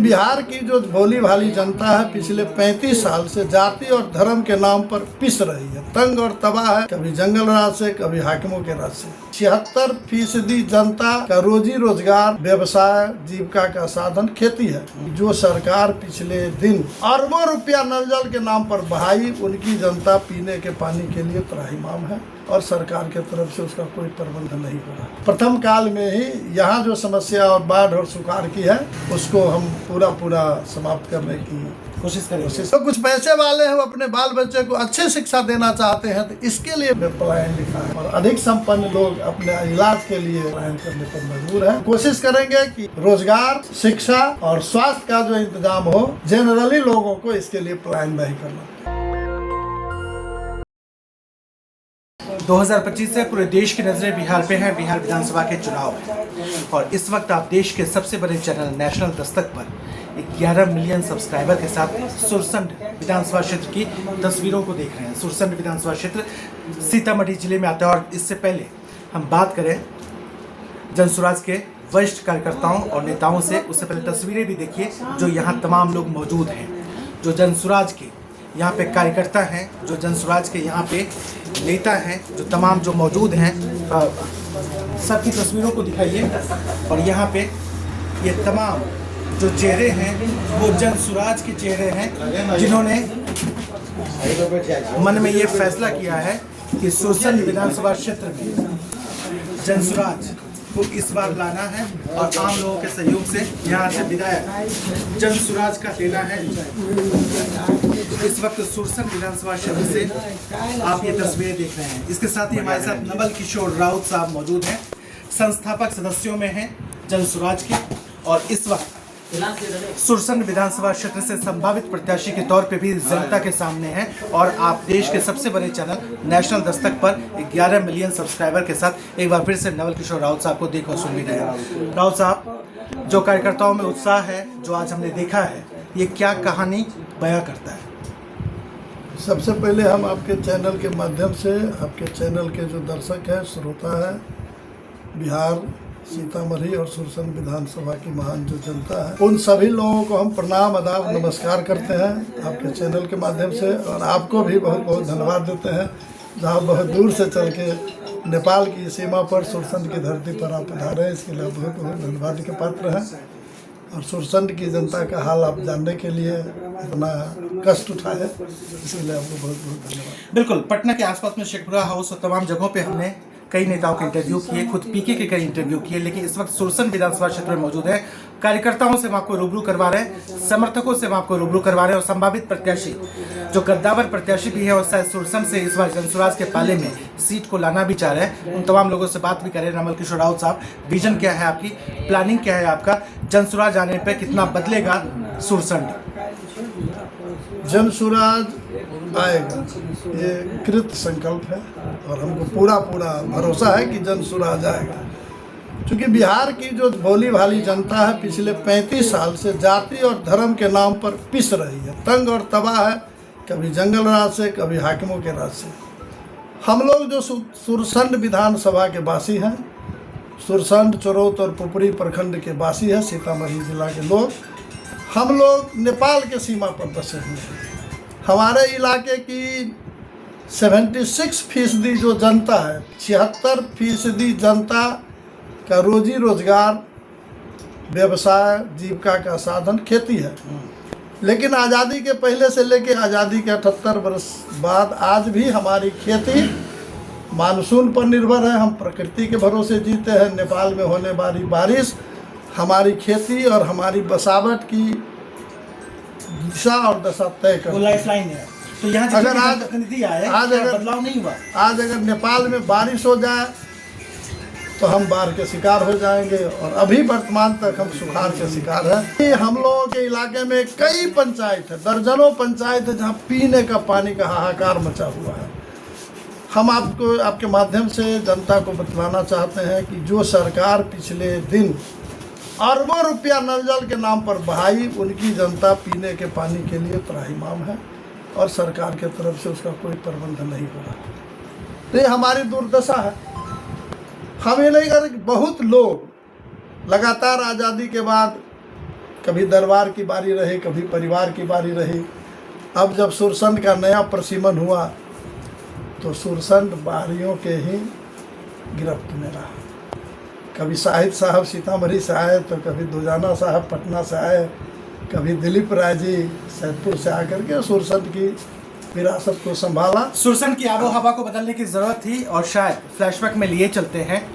बिहार की जो भोली भाली जनता है पिछले 35 साल से जाति और धर्म के नाम पर पिस रही है, तंग और तबाह है, कभी जंगल राज से कभी हाकिमों के राज से। 76% जनता का रोजी रोजगार, व्यवसाय, जीविका का साधन खेती है। जो सरकार पिछले दिन अरबों रुपया नल जल के नाम पर बहाई, उनकी जनता पीने के पानी के लिए त्राहिमाम है और सरकार के तरफ से उसका कोई प्रबंध नहीं हो रहा। प्रथम काल में ही यहाँ जो समस्या और बाढ़ और सुखाड़ की है उसको हम पूरा समाप्त करने की कोशिश करेंगे। तो कुछ पैसे वाले हैं, वो अपने बाल बच्चे को अच्छी शिक्षा देना चाहते हैं, तो इसके लिए पलायन लिखा है और अधिक संपन्न लोग अपने इलाज के लिए पलायन करने पर मजबूर है। कोशिश करेंगे कि रोजगार, शिक्षा और स्वास्थ्य का जो इंतजाम हो, जनरली लोगों को इसके लिए पलायन नहीं करना। 2025 से पूरे देश की नजरें बिहार पे हैं। बिहार विधानसभा के चुनाव है और इस वक्त आप देश के सबसे बड़े चैनल नेशनल दस्तक पर 11 मिलियन सब्सक्राइबर के साथ सुरसंड विधानसभा क्षेत्र की तस्वीरों को देख रहे हैं। सुरसंड विधानसभा क्षेत्र सीतामढ़ी जिले में आता है और इससे पहले हम बात करें जनसुराज के वरिष्ठ कार्यकर्ताओं और नेताओं से, उससे पहले तस्वीरें भी देखिए जो यहाँ तमाम लोग मौजूद हैं, जो जनसुराज के यहाँ पे कार्यकर्ता हैं, जो जनसुराज के यहाँ पे नेता हैं, जो तमाम जो मौजूद हैं, सबकी तस्वीरों को दिखाइए। और यहाँ पे ये तमाम जो चेहरे हैं वो जनसुराज के चेहरे हैं, जिन्होंने मन में ये फैसला किया है कि सुरसंड विधानसभा क्षेत्र में जनसुराज को इस बार लाना है और आम लोगों के सहयोग से यहाँ से विधायक जनसुराज का लेना है। इस वक्त सुरसंड विधानसभा क्षेत्र से आप ये तस्वीरें देख रहे हैं। इसके साथ ही हमारे साथ नवल किशोर राउत साहब मौजूद हैं, संस्थापक सदस्यों में हैं जनसुराज के, और इस वक्त सुरसंड विधानसभा क्षेत्र से संभावित प्रत्याशी के तौर पे भी जनता के सामने हैं। और आप देश के सबसे बड़े चैनल नेशनल दस्तक पर 11 मिलियन सब्सक्राइबर के साथ एक बार फिर से नवल किशोर राउत साहब को देख और सुन भी रहे हैं। राउत साहब, जो कार्यकर्ताओं में उत्साह है जो आज हमने देखा है, ये क्या कहानी बयां करता है? सबसे पहले हम आपके चैनल के माध्यम से, आपके चैनल के जो दर्शक हैं, श्रोता है, बिहार, सीतामढ़ी और सुरसंड विधानसभा की महान जो जनता है, उन सभी लोगों को हम प्रणाम, आदाब, नमस्कार करते हैं आपके चैनल के माध्यम से। और आपको भी बहुत बहुत धन्यवाद देते हैं, जहाँ बहुत दूर से चल के नेपाल की सीमा पर सुरसंड की धरती पर आप पधारे हैं, इसके लिए बहुत बहुत धन्यवाद के पात्र हैं। और सुरसंड की जनता का हाल आप जानने के लिए इतना कष्ट उठाए, इसके लिए आपको बहुत बहुत धन्यवाद। बिल्कुल, पटना के आसपास में शेखपुरा हाउस और तमाम जगहों पे हमने कई नेताओं के इंटरव्यू किए, खुद पीके के कई इंटरव्यू किए, लेकिन इस वक्त सुरसंड विधानसभा क्षेत्र में मौजूद है। कार्यकर्ताओं से हम आपको रूबरू करवा रहे हैं, समर्थकों से हम आपको रूबरू करवा रहे हैं, और संभावित प्रत्याशी जो कद्दावर प्रत्याशी भी है और शायद सुरसंड से इस बार जनसुराज के पाले में सीट को लाना भी चाह रहे हैं, उन तमाम लोगों से बात भी करें। नवल किशोर राउत साहब, विजन क्या है आपकी, प्लानिंग क्या है आपका, जनसुराज आने पर कितना बदलेगा सुरसंड? जनसुराज आएगा, ये कृत संकल्प है और हमको पूरा भरोसा है कि जनसुराज आएगा। क्योंकि बिहार की जो भोली भाली जनता है पिछले 35 साल से जाति और धर्म के नाम पर पिस रही है, तंग और तबाह है, कभी जंगल राज से कभी हाकिमों के राज से। हम लोग जो सुरसंड विधानसभा के वासी हैं, सुरसंड, चोरौत और पुपरी प्रखंड के वासी हैं, सीतामढ़ी जिला के लोग, हम लोग नेपाल के सीमा पर बसे हुए हैं। हमारे इलाके की 76% जो जनता है, 76% जनता का रोजी रोजगार, व्यवसाय, जीविका का साधन खेती है। लेकिन आज़ादी के पहले से लेकर आज़ादी के 78 वर्ष बाद आज भी हमारी खेती मानसून पर निर्भर है। हम प्रकृति के भरोसे जीते हैं। नेपाल में होने वाली बारिश हमारी खेती और हमारी बसावट की दिशा और दशा तय कर, लाइफ लाइन है। तो यहाँ अगर आज बदलाव नहीं हुआ, आज अगर नेपाल में बारिश हो जाए तो हम बाढ़ के शिकार हो जाएंगे, और अभी वर्तमान तक हम सुखाड़ के शिकार हैं। हम लोगों के इलाके में कई पंचायत है, दर्जनों पंचायत है, जहाँ पीने का पानी का हाहाकार मचा हुआ है। हम आपको आपके माध्यम से जनता को बतलाना चाहते हैं कि जो सरकार पिछले दिन अरबों रुपया नल जल के नाम पर बहाई, उनकी जनता पीने के पानी के लिए त्राहिमाम है और सरकार के तरफ से उसका कोई प्रबंध नहीं हो रहा। तो ये हमारी दुर्दशा है। हम ये नहीं करें कि बहुत लोग लगातार आज़ादी के बाद कभी दरबार की बारी रही, कभी परिवार की बारी रही। अब जब सुरसंड का नया प्रसिमन हुआ तो सुरसंड बाहरियों के ही गिरफ्त में रहा। कभी शाहिद साहब सीतामढ़ी से आए, तो कभी दुजाना साहब पटना से आए, कभी दिलीप राय जी सैदपुर से आकर के सुरसंड की विरासत को संभाला। सुरसंड की आबो हवा को बदलने की ज़रूरत थी और शायद फ्लैशबैक में लिए चलते हैं।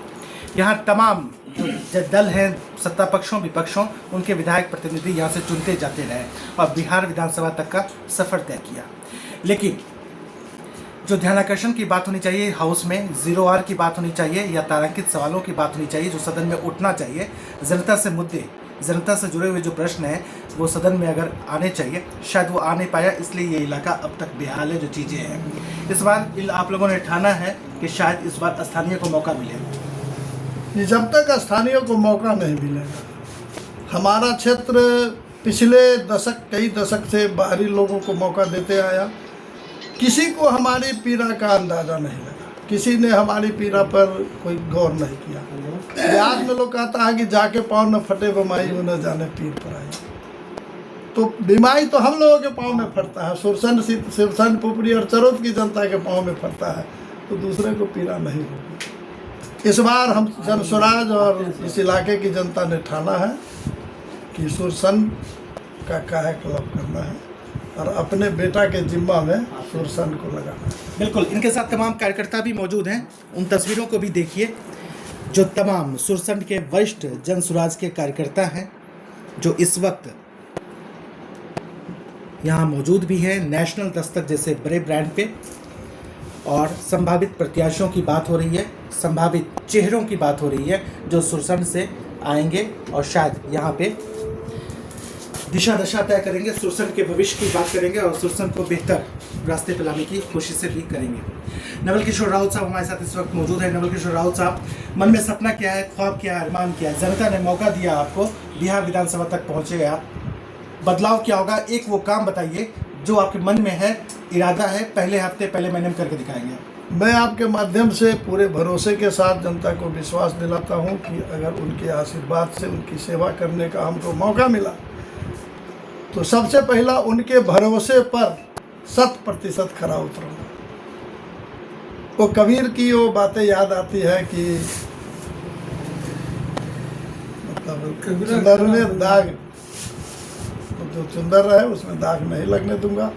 यहाँ तमाम जो दल हैं, सत्ता पक्षों विपक्षों, उनके विधायक प्रतिनिधि यहाँ से चुनते जाते रहे और बिहार विधानसभा तक का सफ़र तय किया। लेकिन जो ध्यानाकर्षण की बात होनी चाहिए हाउस में, 0R की बात होनी चाहिए या तारांकित सवालों की बात होनी चाहिए जो सदन में उठना चाहिए, जनता से मुद्दे, जनता से जुड़े हुए जो प्रश्न हैं वो सदन में अगर आने चाहिए, शायद वो आ नहीं पाया, इसलिए ये इलाका अब तक बेहाल है। जो चीज़ें हैं इस बार आप लोगों ने ठाना है कि शायद इस बार स्थानीय को मौका मिले। जब तक स्थानीय को मौका नहीं मिलेगा, हमारा क्षेत्र पिछले कई दशक से बाहरी लोगों को मौका देते आया, किसी को हमारी पीड़ा का अंदाज़ा नहीं लगा, किसी ने हमारी पीड़ा पर कोई गौर नहीं किया। देहात में लोग कहता है कि जाके पाँव न फटे बमाई न जाने पीर पर आई। तो बीमारी तो हम लोगों के पाँव में फटता है, सुरसंड पुपरी और चरोद की जनता के पाँव में फटता है, तो दूसरे को पीड़ा नहीं होगी। इस बार हम जनस्वराज और इस इलाके की जनता ने ठाना है कि सुरसंड का कायाकल्प करना है और अपने बेटा के जिम्मा में सुरसंड को लगाना है। बिल्कुल, इनके साथ तमाम कार्यकर्ता भी मौजूद हैं। उन तस्वीरों को भी देखिए जो तमाम सुरसंड के वरिष्ठ जनसुराज के कार्यकर्ता हैं जो इस वक्त यहाँ मौजूद भी हैं नेशनल दस्तक जैसे बड़े ब्रांड पे। और संभावित प्रत्याशियों की बात हो रही है, संभावित चेहरों की बात हो रही है जो सुरसंड से आएंगे और शायद यहाँ पे दिशा दशा तय करेंगे, सुरसंड के भविष्य की बात करेंगे और सुरसंड को बेहतर रास्ते पर लाने की कोशिशें भी करेंगे। नवल किशोर राउत साहब हमारे साथ इस वक्त मौजूद है। नवल किशोर राउत साहब, मन में सपना क्या है, ख्वाब क्या है, अरमान क्या है? जनता ने मौका दिया आपको, बिहार विधानसभा तक पहुँचे आप, बदलाव क्या होगा? एक वो काम बताइए जो आपके मन में है, इरादा है, पहले हफ्ते पहले महीने में करके दिखाएंगे। मैं आपके माध्यम से पूरे भरोसे के साथ जनता को विश्वास दिलाता हूँ कि अगर उनके आशीर्वाद से उनकी सेवा करने का हमको मौका मिला तो सबसे पहला उनके भरोसे पर 100% खरा उतरूंगा। वो कबीर की वो बातें याद आती है कि मतलब चुंदर में दाग, जो चुंदर रहे उसमें दाग नहीं लगने दूंगा,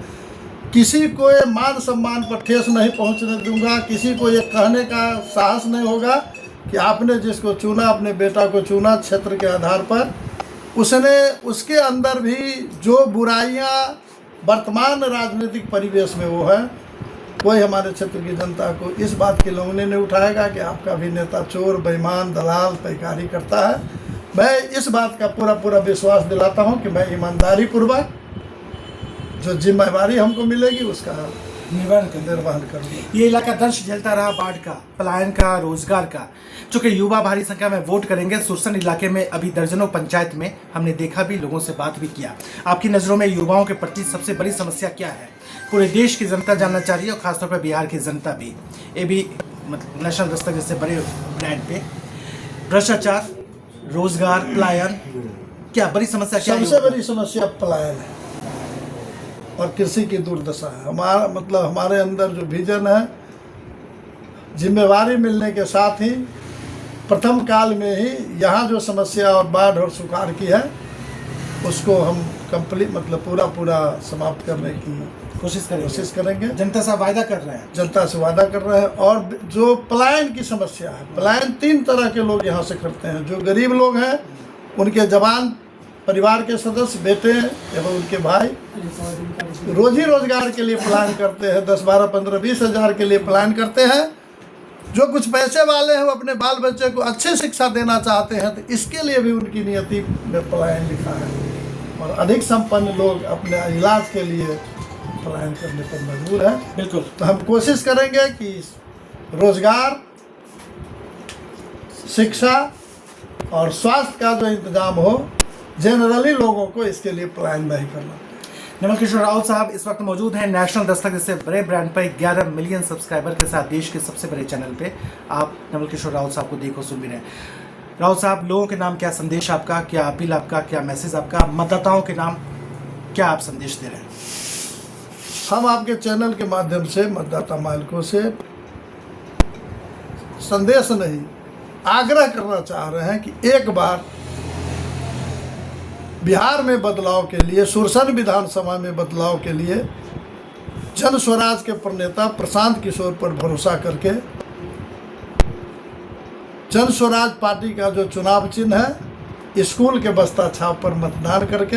किसी को ये मान सम्मान पर ठेस नहीं पहुंचने दूंगा, किसी को ये कहने का साहस नहीं होगा कि आपने जिसको चुना, अपने बेटा को चुना क्षेत्र के आधार पर, उसने उसके अंदर भी जो बुराइयां वर्तमान राजनीतिक परिवेश में वो है, कोई हमारे क्षेत्र की जनता को इस बात के लौने नहीं उठाएगा कि आपका भी नेता चोर, बेईमान, दलाल, पैकारी करता है। मैं इस बात का पूरा विश्वास दिलाता हूं कि मैं ईमानदारी पूर्वक जो जिम्मेवारी हमको मिलेगी उसका निर्वहन करूँगा। ये इलाका दंश झेलता रहा बाढ़ का, पलायन का, रोजगार का। चूँकि युवा भारी संख्या में वोट करेंगे, सुरसंड इलाके में अभी दर्जनों पंचायत में हमने देखा भी, लोगों से बात भी किया। आपकी नज़रों में युवाओं के प्रति सबसे बड़ी समस्या क्या है? पूरे देश की जनता जानना चाह रही है और खासतौर पर बिहार की जनता भी। ये भी मतलब नेशनल दस्तक जैसे बड़े ब्रांड पे भ्रष्टाचार, रोजगार, पलायन, क्या बड़ी समस्या क्या है? सबसे बड़ी समस्या पलायन है और कृषि की दुर्दशा है। हमारे अंदर जो विजन है, जिम्मेवारी मिलने के साथ ही प्रथम काल में ही यहाँ जो समस्या और बाढ़ और सुखाड़ की है उसको हम पूरा समाप्त करने की कोशिश करेंगे। जनता से वायदा कर रहे हैं, जनता से वादा कर रहे हैं। और जो पलायन की समस्या है, पलायन 3 तरह के लोग यहाँ से करते हैं। जो गरीब लोग हैं, उनके जवान परिवार के सदस्य, बेटे एवं उनके भाई रोजी रोजगार के लिए पलायन करते हैं, 10, 12, 15, 20 हज़ार के लिए पलायन करते हैं। जो कुछ पैसे वाले हैं वो अपने बाल बच्चे को अच्छी शिक्षा देना चाहते हैं, तो इसके लिए भी उनकी नियति में पलायन लिखा है। और अधिक संपन्न लोग अपने इलाज के लिए पलायन करने पर मजबूर है। बिल्कुल, तो हम कोशिश करेंगे कि रोजगार, शिक्षा और स्वास्थ्य का जो इंतजाम हो, जनरली लोगों को इसके लिए पलायन नहीं करना। नवल किशोर राउत साहब इस वक्त मौजूद हैं नेशनल दस्तक जैसे बड़े ब्रांड पर 11 मिलियन सब्सक्राइबर के साथ देश के सबसे बड़े चैनल पे। आप नवल किशोर राउत साहब को देखो, सुन भी रहे हैं। राहुल साहब, लोगों के नाम क्या संदेश आपका, क्या अपील आपका, क्या मैसेज आपका, मतदाताओं के नाम क्या आप संदेश दे रहे हैं? हम आपके चैनल के माध्यम से मतदाता मालिकों से संदेश नहीं, आग्रह करना चाह रहे हैं कि एक बार बिहार में बदलाव के लिए, सुरसन विधानसभा में बदलाव के लिए जन स्वराज के प्रणेता प्रशांत किशोर पर भरोसा करके जन स्वराज पार्टी का जो चुनाव चिन्ह है स्कूल के बस्ता छाप पर मतदान करके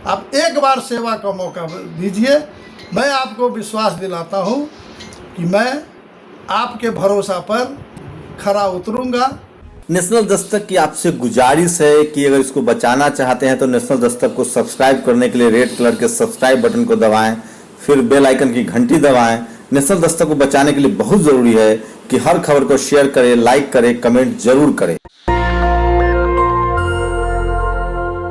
आप एक बार सेवा का मौका दीजिए। मैं आपको विश्वास दिलाता हूं कि मैं आपके भरोसा पर खरा उतरूंगा। नेशनल दस्तक की आपसे गुजारिश है कि अगर इसको बचाना चाहते हैं तो नेशनल दस्तक को सब्सक्राइब करने के लिए रेड कलर के सब्सक्राइब बटन को दबाएं, फिर बेल आइकन की घंटी दबाएं। नेशनल दस्तक को बचाने के लिए बहुत ज़रूरी है कि हर खबर को शेयर करें, लाइक करें, कमेंट जरूर करें।